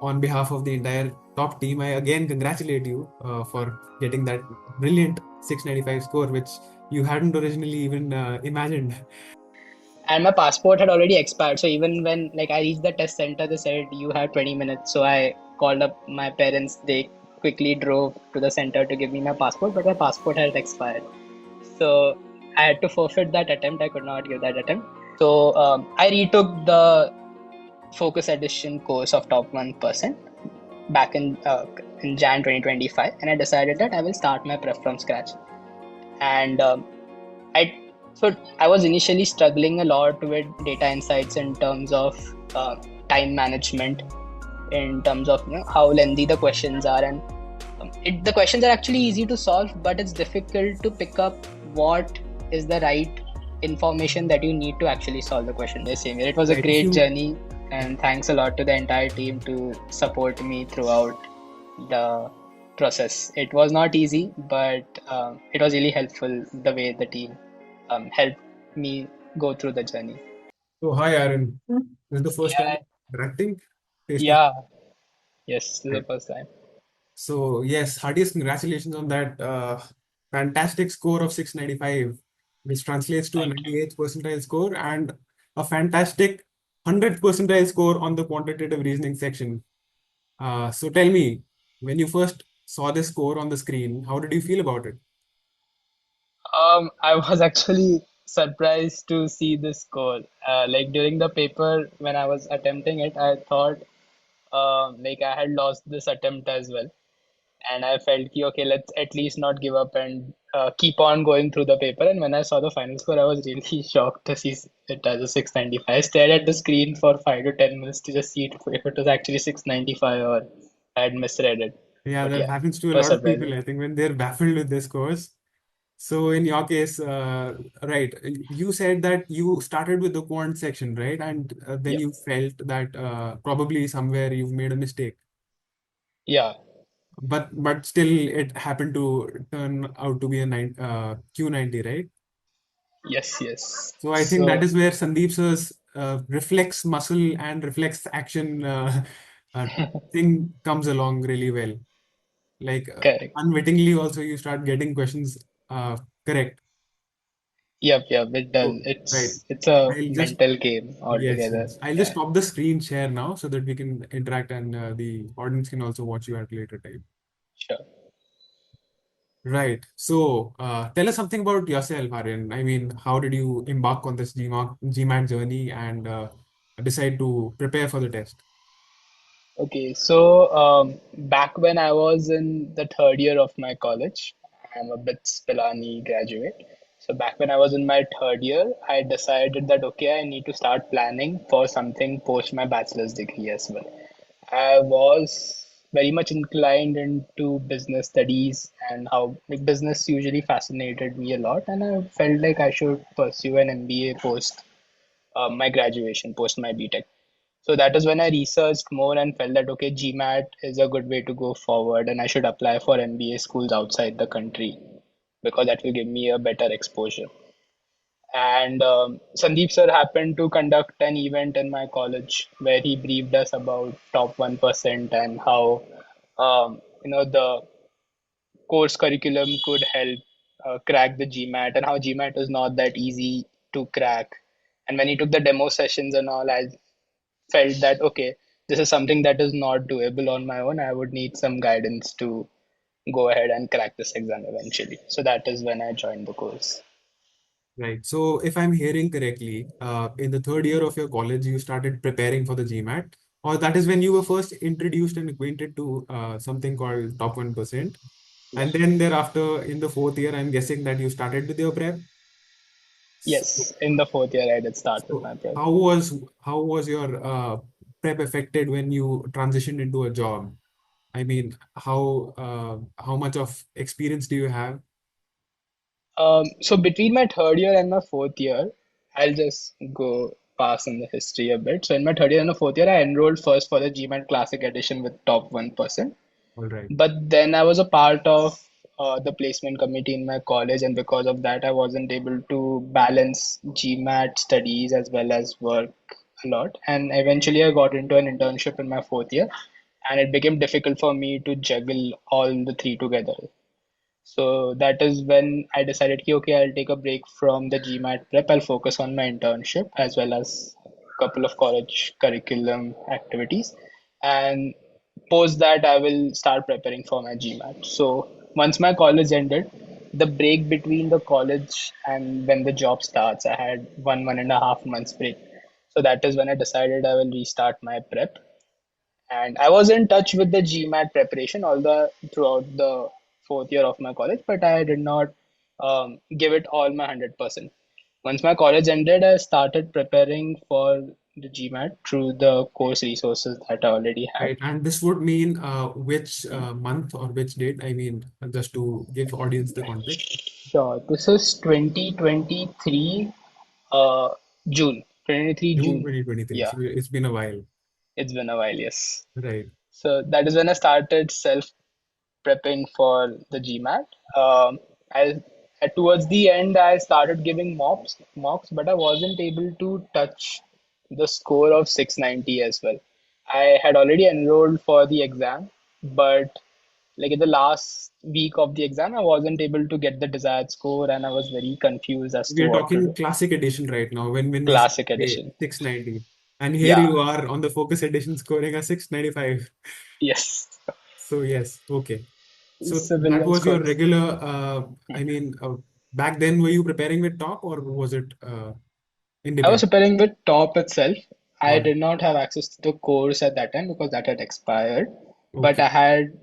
on behalf of the entire top team, I again congratulate you for getting that brilliant 695 score, which you hadn't originally even imagined. And my passport had already expired. So even when like I reached the test center, they said you have 20 minutes. So I called up my parents. They quickly drove to the center to give me my passport, but my passport had expired. So I had to forfeit that attempt. I could not give that attempt. So I retook the Focus Edition course of Top 1% back in Jan 2025, and I decided that I will start my prep from scratch. And I so I was initially struggling a lot with data insights in terms of time management, in terms of how lengthy the questions are, and the questions are actually easy to solve, but it's difficult to pick up what is the right information that you need to actually solve the question the same way. It was a Right. If great you journey, and thanks a lot to the entire team to support me throughout the process. It was not easy, but it was really helpful the way the team helped me go through the journey. So, hi, Aaron. This is the first time Yeah, interacting face to yeah, yes, this is the face. first time. So, yes, heartiest congratulations on that fantastic score of 695, which translates to a Thank you. 98th percentile score and a fantastic 100th percentile score on the quantitative reasoning section. So, tell me, when you first saw this score on the screen, how did you feel about it? I was actually surprised to see this score. Like during the paper, when I was attempting it, I thought like I had lost this attempt as well. And I felt, ki, okay, let's at least not give up and keep on going through the paper. And when I saw the final score, I was really shocked to see it as a 695. I stared at the screen for 5 to 10 minutes to just see if it was actually 695 or I had misread it. Yeah, But that yeah, happens to a it was lot of people, surprising. I think, when they're baffled with their scores. So in your case, right, you said that you started with the quant section, right? And then Yeah, you felt that probably somewhere you've made a mistake, yeah, but still it happened to turn out to be a Q90, right? yes, yes. So I think that So, is where Sandeep sir's reflex muscle and reflex action uh, thing comes along really well. Like correct. unwittingly, also you start getting questions correct. Yep, yep, it does. So, right. It's a I'll just mental game Yes, altogether. yes. I'll just Yeah, stop the screen share now so that we can interact and the audience can also watch you at a later time. sure. Right. So, tell us something about yourself, Aryan. I mean, how did you embark on this GMAT journey and decide to prepare for the test? Okay, so back when I was in the third year of my college, I'm a BITS Pilani graduate. So back when I was in my third year, I decided that okay, I need to start planning for something post my bachelor's degree as well. I was very much inclined into business studies and how like business usually fascinated me a lot, and I felt like I should pursue an MBA post my graduation, post my BTech. So that is when I researched more and felt that okay, GMAT is a good way to go forward, and I should apply for MBA schools outside the country because that will give me a better exposure. And Sandeep sir happened to conduct an event in my college where he briefed us about top 1% and how the course curriculum could help crack the GMAT and how GMAT is not that easy to crack. And when he took the demo sessions and all, I felt that okay, this is something that is not doable on my own. I would need some guidance to go ahead and crack this exam eventually. So that is when I joined the course. Right. So, if I'm hearing correctly, in the third year of your college, you started preparing for the GMAT, or that is when you were first introduced and acquainted to something called Top 1%. Yeah. And then thereafter, in the fourth year, I'm guessing that you started with your prep. So, Yes, in the fourth year I did start with so my prep. how was your prep affected when you transitioned into a job? I mean, how much of experience do you have? So between my third year and my fourth year, I'll just go pass in the history a bit. So in my third year and the fourth year, I enrolled first for the GMAT Classic Edition with top 1%. All right. But then I was a part of the placement committee in my college, and because of that, I wasn't able to balance GMAT studies as well as work a lot. And eventually, I got into an internship in my fourth year, and it became difficult for me to juggle all the three together. So that is when I decided, ki, okay, I'll take a break from the GMAT prep. I'll focus on my internship as well as a couple of college curriculum activities. And post that, I will start preparing for my GMAT. So once my college ended, the break between the college and when the job starts, I had 1.5 months break. So that is when I decided I will restart my prep. And I was in touch with the GMAT preparation all the throughout the fourth year of my college, but I did not give it all my 100%. Once my college ended, I started preparing for the GMAT through the course resources that I already had. Right. And this would mean which month or which date? I mean, just to give audience the context. Sure, this is 2023 uh, June, 2023 June June. 2023. Yeah, So it's been a while. it's been a while, yes. Right. So that is when I started self prepping for the GMAT. I towards the end I started giving mocks, but I wasn't able to touch the score of 690 as well. I had already enrolled for the exam, but like in the last week of the exam, I wasn't able to get the desired score, and I was very confused as We to are what to talking do. classic edition right now when we Classic say edition, 690. And here yeah, you are on the focus edition scoring a 695. yes, So yes, okay. So that civilian was your scores. regular, I mean, back then were you preparing with top or was it I was independent? preparing with top itself. I Or did not have access to the course at that time because that had expired. But okay. I had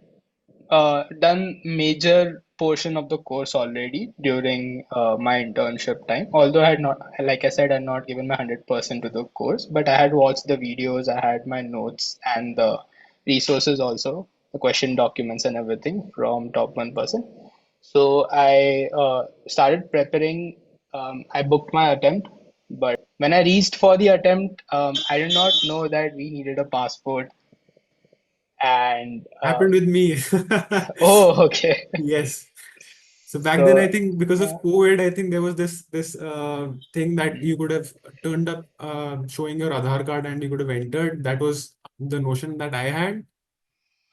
done major portion of the course already during my internship time. Although I had not, like I said, I had not given my 100% to the course, but I had watched the videos, I had my notes and the resources also, the question documents and everything from top 1%. So I started preparing. I booked my attempt, but when I reached for the attempt, I did not know that we needed a passport. And Happened with me. oh, okay. Yes. So back then, I So think because of uh, COVID, I think there was this thing that you could have turned up showing your Aadhaar card and you could have entered. That was the notion that I had.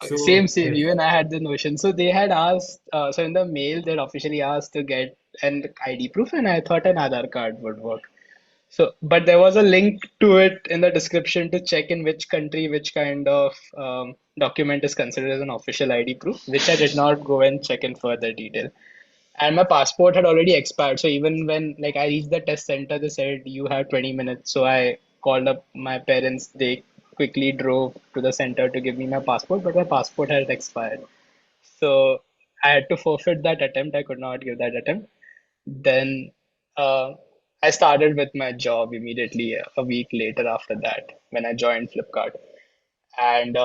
same, So same. yes, Even I had the notion. So they had asked. So in the mail, they officially asked to get an ID proof, and I thought an Aadhaar card would work. So, but there was a link to it in the description to check in which country, which kind of document is considered as an official ID proof, which I did not go and check in further detail. And my passport had already expired. So even when like I reached the test center, they said you have 20 minutes. So I called up my parents. They quickly drove to the center to give me my passport, but my passport had expired. So I had to forfeit that attempt. I could not give that attempt. Then uh, I started with my job immediately a week later after that when I joined Flipkart. And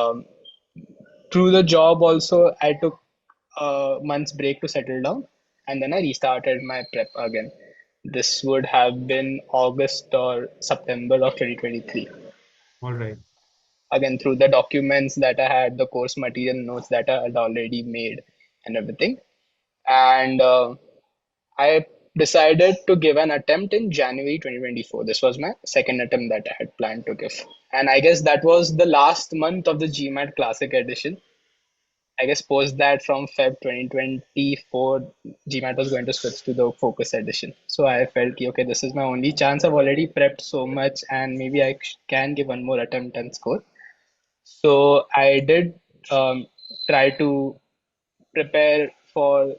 through the job also, I took a month's break to settle down, and then I restarted my prep again. This would have been August or September of 2023. all right, Again, through the documents that I had, the course material notes that I had already made, and everything. And I decided to give an attempt in January 2024. This was my second attempt that I had planned to give. And I guess that was the last month of the GMAT Classic Edition. I guess post that from Feb 2024, GMAT was going to switch to the Focus Edition. So I felt, okay, this is my only chance. I've already prepped so much, and maybe I can give one more attempt and score. So I did try to prepare for a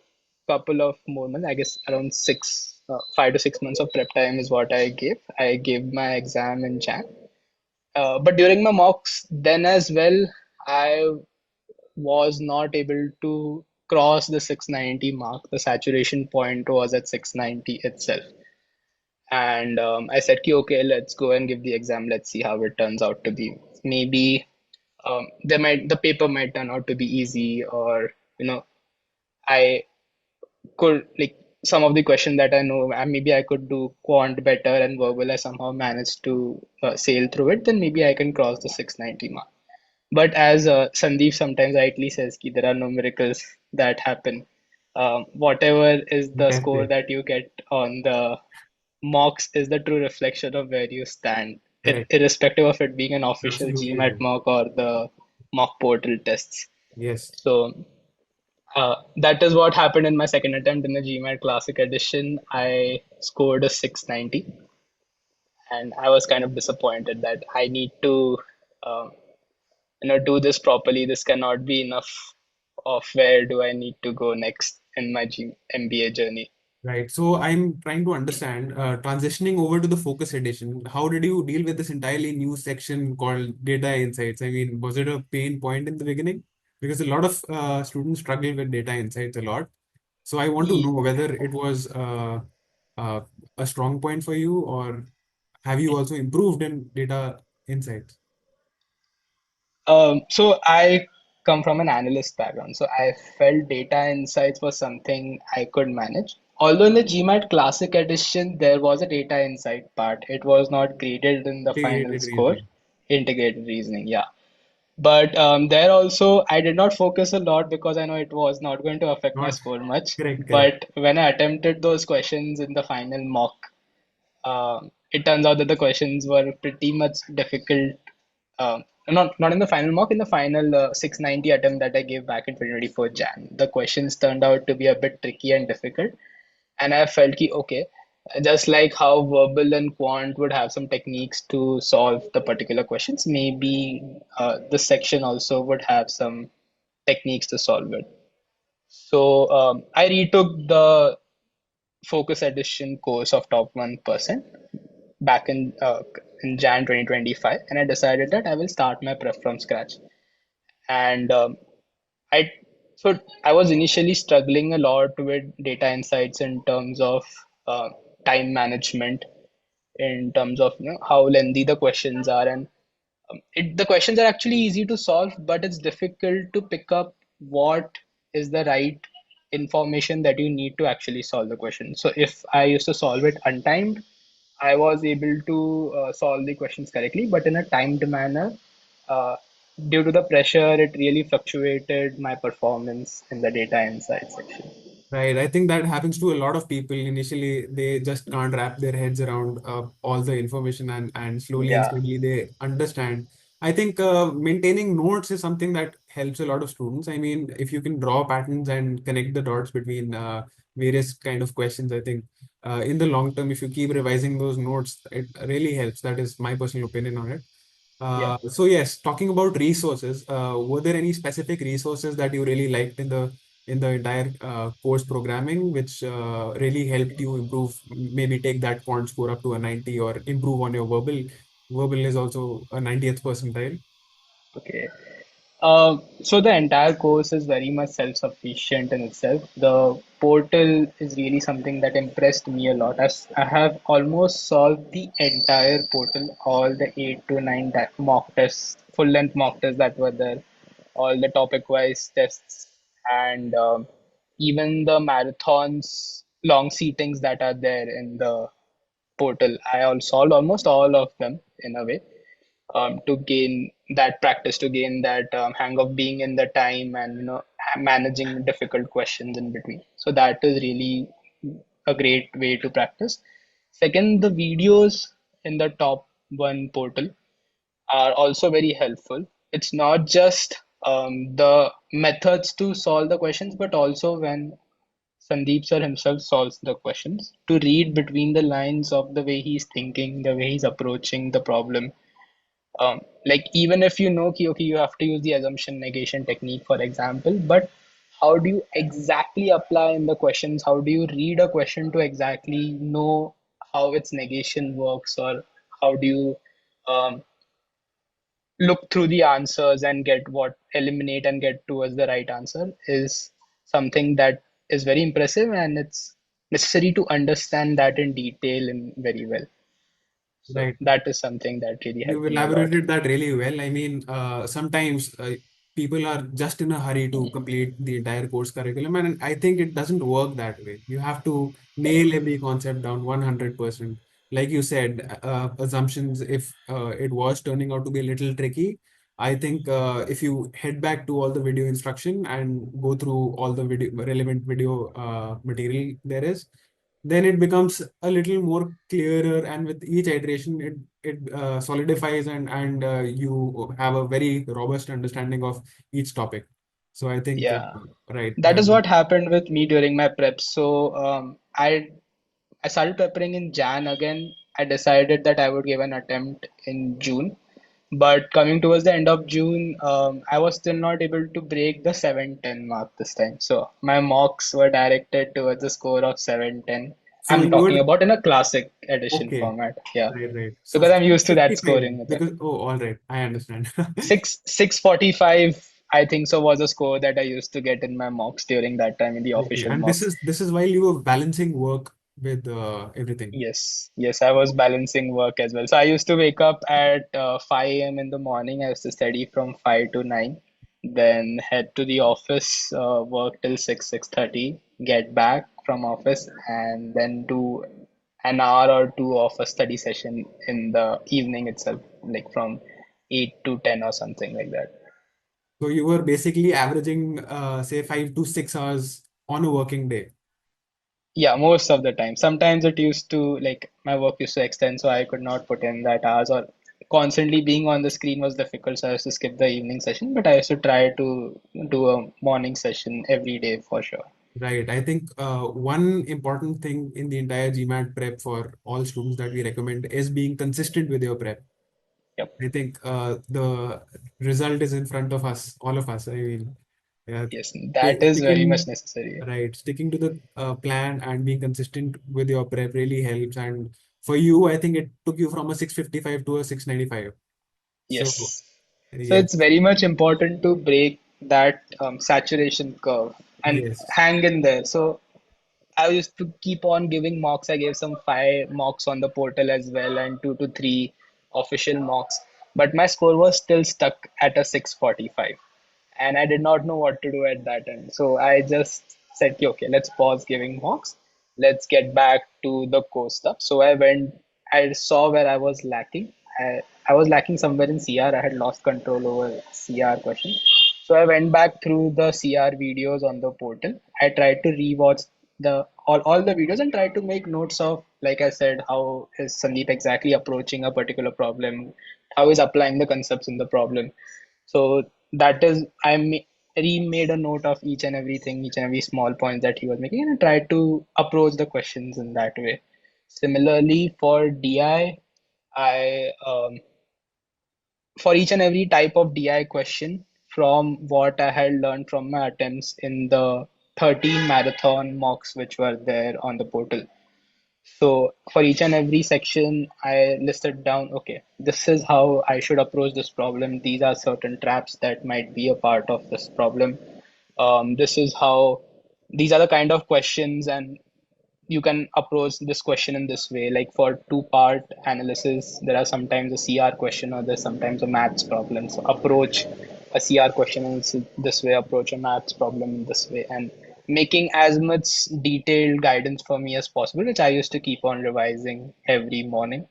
couple of more months. I guess around 5 to 6 months of prep time is what I gave. I gave my exam in Jan. But during my mocks, then as well, I was not able to cross the 690 mark. The saturation point was at 690 itself. And I said, okay, let's go and give the exam. Let's see how it turns out to be. Maybe the paper might turn out to be easy, or I could like some of the question that I know, maybe I could do quant better and verbal. I somehow managed to sail through it. Then maybe I can cross the 690 mark. But as Sandeep sometimes rightly says, ki there are no miracles that happen. Whatever is the that's score it. that you get on the mocks is the true reflection of where you stand, Correct. irrespective of it being an official Absolutely GMAT right. mock or the mock portal tests. Yes. So that is what happened in my second attempt in the GMAT Classic Edition. I scored a 690, and I was kind of disappointed that I need to, um, do this properly. This cannot be enough of where do I need to go next in my MBA journey. Right. So I'm trying to understand, transitioning over to the focus edition, how did you deal with this entirely new section called data insights? I mean, was it a pain point in the beginning? Because a lot of students struggle with data insights a lot. So I want to know Ye- whether it was uh, a strong point for you, or have you also improved in data insights? So I come from an analyst background, so I felt data insights was something I could manage. Although in the GMAT Classic Edition, there was a data insight part. It was not graded in the final Integrated score. reasoning. Integrated reasoning, yeah. But there also, I did not focus a lot because I know it was not going to affect my Not score much. correct, correct. But when I attempted those questions in the final mock, it turns out that the questions were pretty much difficult. Not in the final mock, in the final 690 attempt that I gave back in 2024 Jan. The questions turned out to be a bit tricky and difficult, and I felt ki okay, just like how verbal and quant would have some techniques to solve the particular questions, maybe this section also would have some techniques to solve it. So I retook the Focus Edition course of Top 1% back in Jan 2025, and I decided that I will start my prep from scratch. And I so I was initially struggling a lot with data insights in terms of uh, time management, in terms of how lengthy the questions are, and the questions are actually easy to solve, but it's difficult to pick up what is the right information that you need to actually solve the question. So if I used to solve it untimed, I was able to solve the questions correctly, but in a timed manner. Uh, Due to the pressure, it really fluctuated my performance in the data insight section. Right. I think that happens to a lot of people. Initially, they just can't wrap their heads around all the information, and slowly and Yeah, steadily they understand. I think maintaining notes is something that helps a lot of students. I mean, if you can draw patterns and connect the dots between various kind of questions, I think in the long term, if you keep revising those notes, it really helps. That is my personal opinion on it. yeah. So yes, talking about resources, were there any specific resources that you really liked in the entire course programming, which really helped you improve, maybe take that quant score up to a 90 or improve on your verbal? Verbal is also a 90th percentile. Okay. So the entire course is very much self-sufficient in itself. The portal is really something that impressed me a lot. As I have almost solved the entire portal, all the 8 to 9 mock tests, full-length mock tests that were there, all the topic-wise tests, and even the marathons, long seatings that are there in the portal. I all solved almost all of them in a way, to gain that practice, to gain that hang of being in the time, and managing difficult questions in between. So that is really a great way to practice. Second, the videos in the top one portal are also very helpful. It's not just the methods to solve the questions, but also when Sandeep sir himself solves the questions, to read between the lines of the way he's thinking, the way he's approaching the problem. Like even if you know ki, okay, you have to use the assumption negation technique, for example, but how do you exactly apply in the questions? How do you read a question to exactly know how its negation works, or how do you um, look through the answers and get what eliminate and get towards the right answer is something that is very impressive, and it's necessary to understand that in detail and very well. So Right. that is something that really You've helped me a lot. elaborated that really well. I mean, sometimes people are just in a hurry to complete the entire course curriculum, and I think it doesn't work that way. You have to nail every concept down 100%. Like you said, assumptions, if it was turning out to be a little tricky, I think if you head back to all the video instruction and go through all the video relevant video material there is, then it becomes a little more clearer, and with each iteration it solidifies, and you have a very robust understanding of each topic. So I think Yeah. right That is what happened with me during my prep. So I started preparing in Jan again. I decided that I would give an attempt in June. But coming towards the end of June, I was still not able to break the 710 mark this time. So my mocks were directed towards a score of 710. so I'm you talking were about in a classic edition okay, format. Yeah. right, so Because I'm used to that 655, scoring method. because oh, all right, I understand. 645, I think so, was a score that I used to get in my mocks during that time in the Okay, official and mocks. this is while you were balancing work with everything. Yes, I was balancing work as well. So I used to wake up at 5 a.m. in the morning. I used to study from 5 to 9, then head to the office, work till 6, 6:30, get back from office, and then do an hour or two of a study session in the evening itself, like from 8 to 10 or something like that. So you were basically averaging say 5 to 6 hours on a working day. Yeah, most of the time. Sometimes it used to, like, my work used to extend, so I could not put in that hours, or constantly being on the screen was difficult, so I used to skip the evening session, but I used to try to do a morning session every day for sure. Right. I think one important thing in the entire GMAT prep for all students that we recommend is being consistent with your prep. Yep. I think the result is in front of us, all of us. I mean, yeah, Yes, that is very much sticking necessary. right, sticking to the plan and being consistent with your prep really helps. And for you, I think it took you from a 655 to a 695. So Yes. So yes, it's very much important to break that saturation curve and yes, hang in there. So I used to keep on giving mocks. I gave some 5 mocks on the portal as well, and 2 to 3 official mocks. But my score was still stuck at a 645. And I did not know what to do at that end. So I just said, okay, let's pause giving mocks. Let's get back to the core stuff. So I saw where I was lacking. I was lacking somewhere in CR. I had lost control over CR question. So I went back through the CR videos on the portal. I tried to rewatch all the videos and tried to make notes of, like I said, how is Sandeep exactly approaching a particular problem, how is applying the concepts in the problem. So that is, remade a note of each and everything, each and every small point that he was making, and I tried to approach the questions in that way. Similarly, for for each and every type of DI question, from what I had learned from my attempts in the 13 marathon mocks which were there on the portal. So for each and every section, I listed down, okay, this is how I should approach this problem. These are certain traps that might be a part of this problem. This is how, these are the kind of questions, and you can approach this question in this way. Like for two-part analysis, there are sometimes a CR question or there's sometimes a maths problem. So approach a CR question in this way, approach a maths problem in this way, and making as much detailed guidance for me as possible, which I used to keep on revising every morning,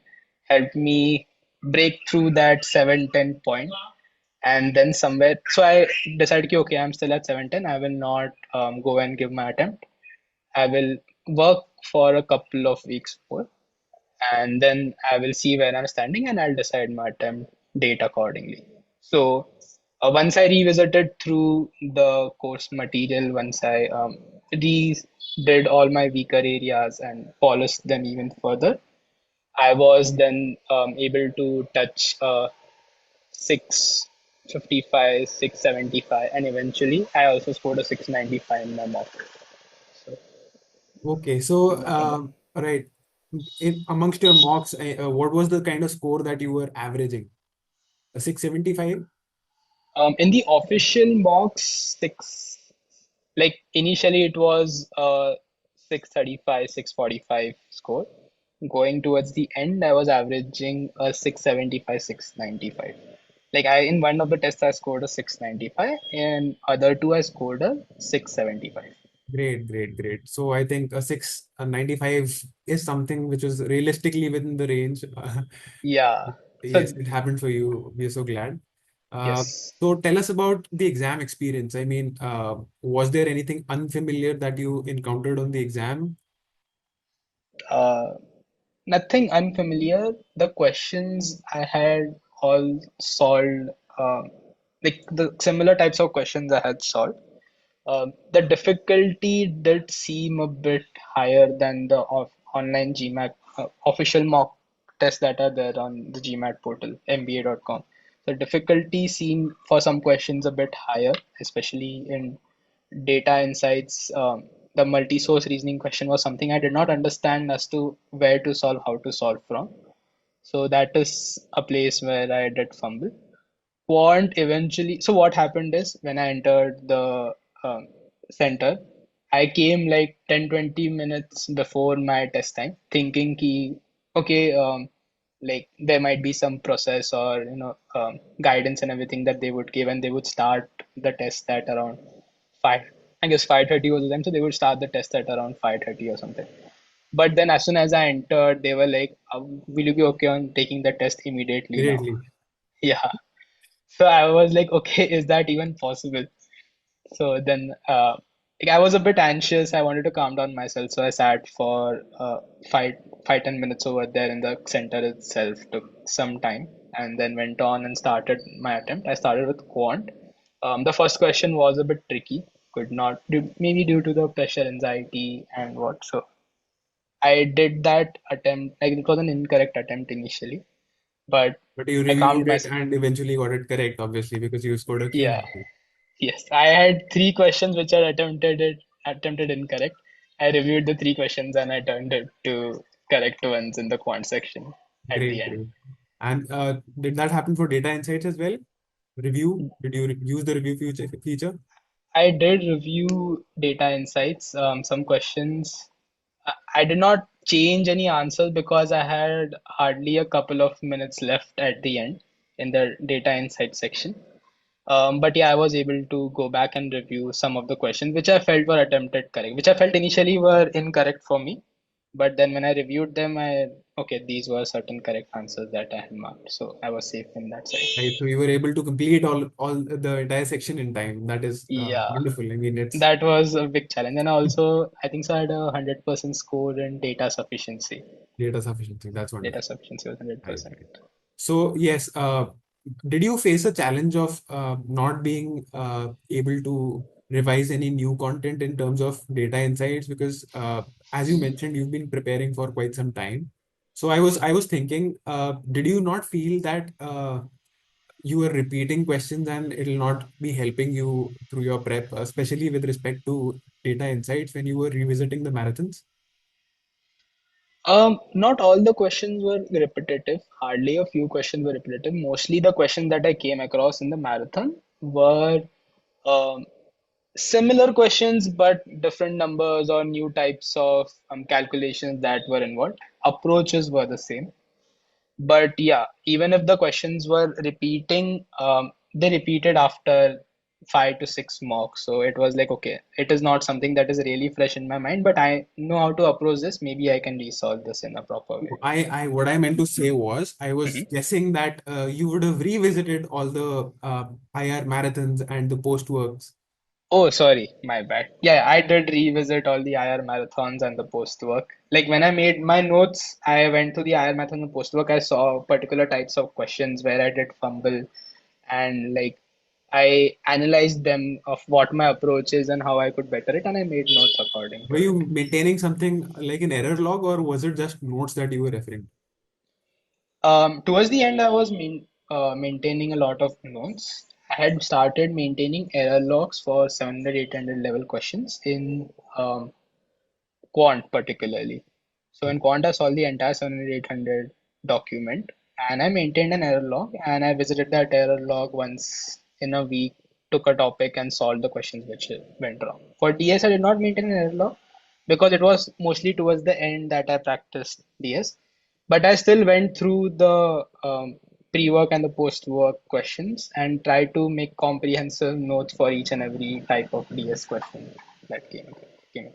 helped me break through that 710 point. And then somewhere, so I decided, okay, I'm still at 710. I will not go and give my attempt. I will work for a couple of weeks more, and then I will see where I'm standing, and I'll decide my attempt date accordingly. So once I revisited through the course material, once I redid all my weaker areas and polished them even further, I was then able to touch 655, 675, and eventually I also scored a 695 in my mock. So okay. So that kind of. right, in amongst your mocks, what was the kind of score that you were averaging? A 675? In the official mocks, like initially it was 635, 645 score. Going towards the end, I was averaging a 675, 695. Like in one of the tests I scored a 695, and other two I scored a 675. Great, great, great. So I think a 695 is something which is realistically within the range. Yeah. Yes, So it happened for you. We are so glad. Uh, yes. so tell us about the exam experience. I mean, was there anything unfamiliar that you encountered on the exam? Uh, Nothing unfamiliar. The questions I had all solved, like the similar types of questions I had solved. The difficulty did seem a bit higher than the online GMAT official mock tests that are there on the GMAT portal, mba.com. The difficulty seemed for some questions a bit higher, especially in data insights. The multi-source reasoning question was something I did not understand as to where to solve, how to solve from. So that is a place where I did fumble. Quant eventually. So what happened is when I entered the center, I came like 10-20 minutes before my test time, thinking ki, okay, like there might be some process or guidance and everything that they would give, and they would start the test at around five. I guess 5:30 was the time, so they would start the test at around 5:30 or something. But then as soon as I entered, they were like, "Will you be okay on taking the test immediately now?" Immediately. Yeah. So I was like, okay, is that even possible? So then, like I was a bit anxious. I wanted to calm down myself, so I sat for 5-10 minutes over there in the center itself. Took some time, and then went on and started my attempt. I started with quant. The first question was a bit tricky. Could not do, maybe due to the pressure, anxiety, and what. So I did that attempt. Like it was an incorrect attempt initially, but But you I calmed reviewed it myself. and eventually got it correct, obviously, because you scored a clean Yeah. mark. Yes, I had three questions which I attempted incorrect. I reviewed the three questions and I turned it to correct ones in the quant section at the Great, end. great. And did that happen for data insights as well? Review? Did you use the review feature? I did review data insights. Some questions I did not change any answers because I had hardly a couple of minutes left at the end in the data insight section. But yeah, I was able to go back and review some of the questions which I felt were attempted correct, which I felt initially were incorrect for me. But then when I reviewed them, okay, these were certain correct answers that I had marked. So I was safe in that side. Right. So you were able to complete all the entire section in time. That is Yeah, wonderful. I mean, it's that was a big challenge. And also, I think so I had a 100% score in data sufficiency. data sufficiency. That's Data wonderful. sufficiency was Right, 100%. right. So yes, did you face a challenge of not being able to revise any new content in terms of data insights? Because as you mentioned, you've been preparing for quite some time. So I was thinking, did you not feel that you are repeating questions and it'll not be helping you through your prep, especially with respect to data insights when you were revisiting the marathons? Not all the questions were repetitive. Hardly a few questions were repetitive. Mostly the questions that I came across in the marathon were um, similar questions, but different numbers or new types of calculations that were involved. Approaches were the same. But yeah, even if the questions were repeating, they repeated after 5 to 6 mocks. So it was like, okay, it is not something that is really fresh in my mind, but I know how to approach this. Maybe I can resolve this in a proper way. What I meant to say was, I was Mhm. guessing that you would have revisited all the IR marathons and the post works. Oh, sorry, my bad. Yeah, I did revisit all the IR marathons and the post work. Like when I made my notes, I went to the IR marathon and post work. I saw particular types of questions where I did fumble, and like I analyzed them of what my approach is and how I could better it, and I made notes according Were to it. you maintaining something like an error log, or was it just notes that you were referring Towards the end, I was maintaining a lot of notes. I had started maintaining error logs for 700, 800 level questions in Quant particularly. So to? in Quant, I saw the entire 700, 800 document, and I maintained an error log, and I visited that error log once in a week, took a topic and solved the questions which went wrong. For DS, I did not maintain an error log because it was mostly towards the end that I practiced DS. But I still went through the pre-work and the post-work questions and tried to make comprehensive notes for each and every type of DS question that came. Okay.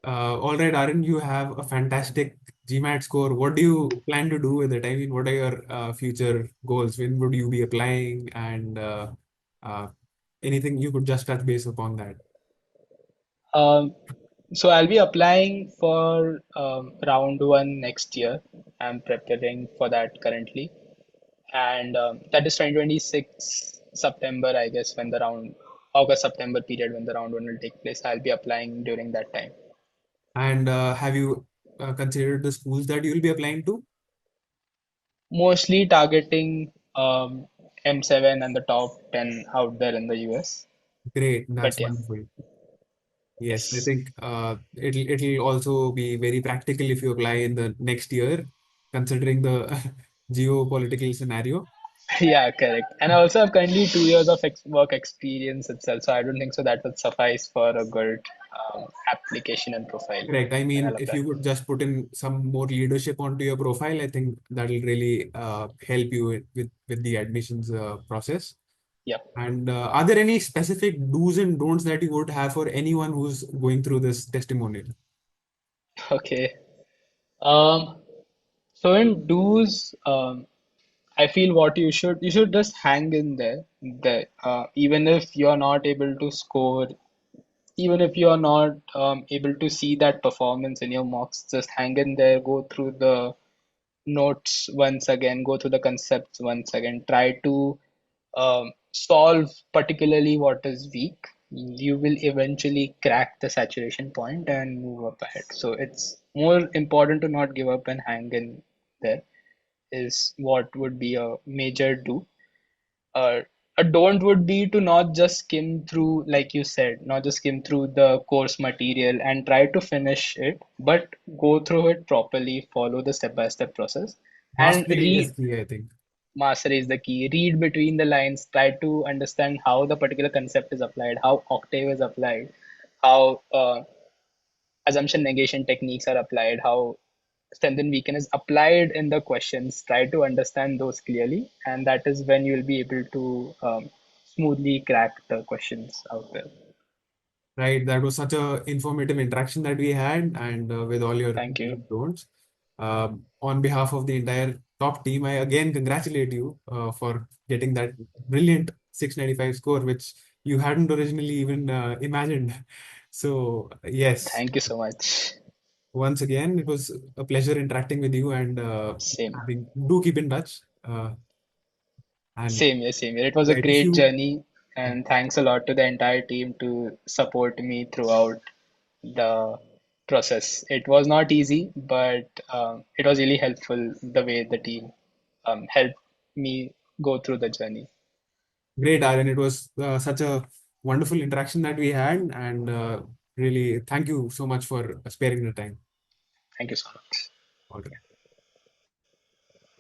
All right, Aryan, you have a fantastic GMAT score. What do you plan to do with it? I mean, what are your future goals? When would you be applying? And uh, anything you could just touch base upon that. Um, So I'll be applying for round one next year. I'm preparing for that currently, and that is 2026 September, I guess, when the round August September period when the round one will take place. I'll be applying during that time. And have you considered the schools that you'll be applying to? Mostly targeting M7 and the top 10 out there in the US. Great, But that's yeah, wonderful. Yes, I yes. think it'll also be very practical if you apply in the next year, considering the geopolitical scenario. Yeah, correct. And I also have currently 2 years of work experience itself, so I don't think so that would suffice for a good application and profile Correct. I when mean, I'll if apply. you could just put in some more leadership onto your profile, I think that'll really help you with the admissions process. Yeah. And are there any specific do's and don'ts that you would have for anyone who's going through this testimonial? Okay. Um, so in dues, I feel what you should just hang in there. Even if you're not able to score, even if you're not able to see that performance in your mocks, just hang in there, go through the notes once again, go through the concepts once again, try to solve particularly what is weak. You will eventually crack the saturation point and move up ahead. So it's more important to not give up and hang in there, is what would be a major do. Uh, a don't would be to not just skim through, like you said, not just skim through the course material and try to finish it, but go through it properly, follow the step-by-step process, and Mastery is read. key, I think. Mastery is the key. Read between the lines, try to understand how the particular concept is applied, how octave is applied, how assumption negation techniques are applied, how strength and weakness is applied in the questions. Try to understand those clearly, and that is when you will be able to smoothly crack the questions out there. Right, that was such a informative interaction that we had, and with all your Thank do's you. and don'ts. On behalf of the entire top team, I again congratulate you for getting that brilliant 695 score, which you hadn't originally even imagined. So, yes, Thank you so much. once again, it was a pleasure interacting with you, and Same. do keep in touch. And Same here, same here. It was a right, if great you journey, and thanks a lot to the entire team to support me throughout the process. It was not easy, but it was really helpful the way the team helped me go through the journey. great, Aryan. It was such a wonderful interaction that we had, and really thank you so much for sparing the time. Thank you so much. All right.